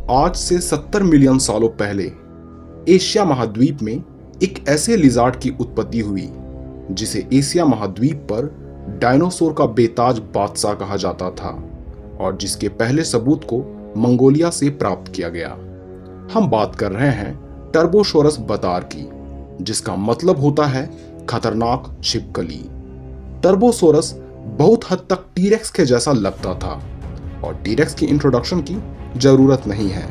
आज से 70 मिलियन सालों पहले एशिया महाद्वीप में एक ऐसे लिजार्ड की उत्पत्ति हुई जिसे एशिया महाद्वीप पर डायनासोर का बेताज बादशाह कहा जाता था और जिसके पहले सबूत को मंगोलिया से प्राप्त किया गया। हम बात कर रहे हैं टर्बोसोरस बतार की, जिसका मतलब होता है खतरनाक छिपकली। टर्बोसोरस बहुत हद तक टीरेक्स के जैसा लगता था और टीरेक्स की इंट्रोडक्शन की जरूरत नहीं है,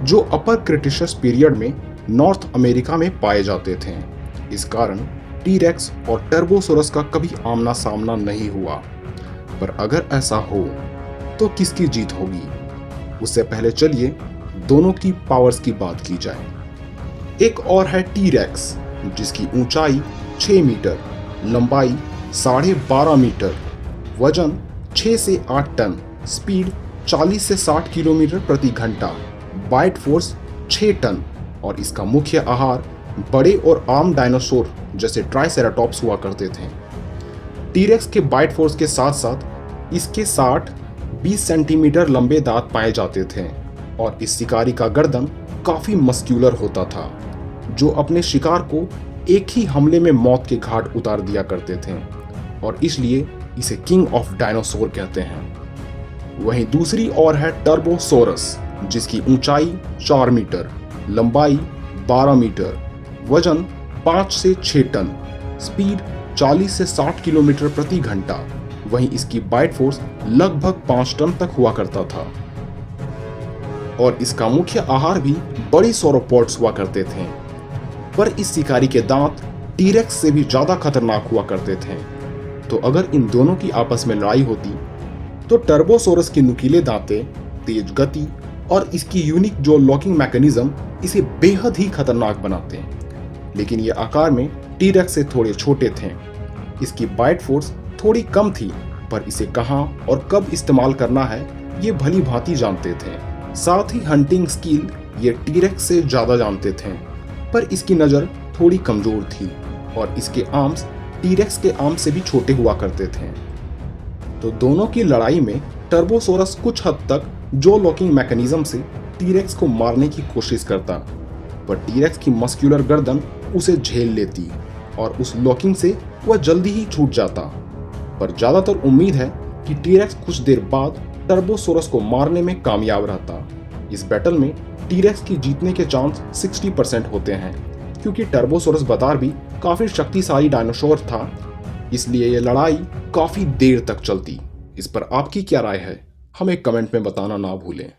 जो अपर क्रिटेशियस पीरियड में नॉर्थ अमेरिका में पाए जाते थे। इस कारण टीरेक्स और टर्बोसोरस का कभी आमना सामना नहीं हुआ। पर अगर ऐसा हो तो किसकी जीत होगी? उससे पहले चलिए दोनों की पावर्स की बात की जाए। एक और है टीरेक्स, जिसकी ऊंचाई 6 मीटर, लंबाई 12.5 मीटर, वजन 6 से 8 टन, स्पीड 40 से 60 किलोमीटर प्रति घंटा, बाइट फोर्स 6 टन और इसका मुख्य आहार बड़े और आम डायनासोर जैसे ट्राइसेराटॉप्स हुआ करते थे। टीरेक्स के बाइट फोर्स के साथ साथ इसके 60-20 सेंटीमीटर लंबे दांत पाए जाते थे और इस शिकारी का गर्दन काफी मस्क्यूलर होता था, जो अपने शिकार को एक ही हमले में मौत के घाट उतार दिया करते थे और इसलिए इसे किंग ऑफ डायनासोर कहते हैं। वहीं दूसरी ओर है टर्बोसोरस, जिसकी ऊंचाई 4 मीटर, लंबाई 12 मीटर, वजन 5 से 6 टन, स्पीड 40 से 60 किलोमीटर प्रति घंटा। वहीं इसकी बाइट फोर्स लगभग 5 टन तक हुआ करता था और इसका मुख्य आहार भी बड़ी सौरोपॉड्स हुआ करते थे। पर इस शिकारी के दांत टीरेक्स से भी ज्यादा खतरनाक हुआ करते थे। तो अगर इन दोनों की आपस में लड़ाई होती तो टर्बोसोरस के नुकीले दांतें, तेज गति और इसकी यूनिक जो लॉकिंग मैकेनिज्म इसे बेहद ही खतरनाक बनाते हैं। लेकिन ये आकार में टीरेक्स से थोड़े छोटे थे। इसकी बाइट फोर्स थोड़ी कम थी, पर इसे कहां और कब इस्तेमाल करना है ये भली भांति जानते थे। साथ ही हंटिंग स्किल ये टीरेक्स से ज्यादा जानते थे, पर इसकी नजर थोड़ी कमजोर थी और इसके आर्म्स टीरेक्स के आर्म से भी छोटे हुआ करते थे। तो दोनों की लड़ाई में टर्बोसोरस कुछ हद तक जो लॉकिंग मैकेनिज्म से टीरेक्स को मारने की कोशिश करता, पर टीरेक्स की मस्क्यूलर गर्दन उसे झेल लेती और उस लॉकिंग से वह जल्दी ही छूट जाता। पर ज्यादातर उम्मीद है कि टीरेक्स कुछ देर बाद टर्बोसोरस को मारने में कामयाब रहता। इस बैटल में टीरेक्स की जीतने के चांस 60% होते हैं, क्योंकि टर्बोसोरस बतार भी काफी शक्तिशाली डायनासोर था, इसलिए यह लड़ाई काफी देर तक चलती। इस पर आपकी क्या राय है? हमें कमेंट में बताना ना भूलें।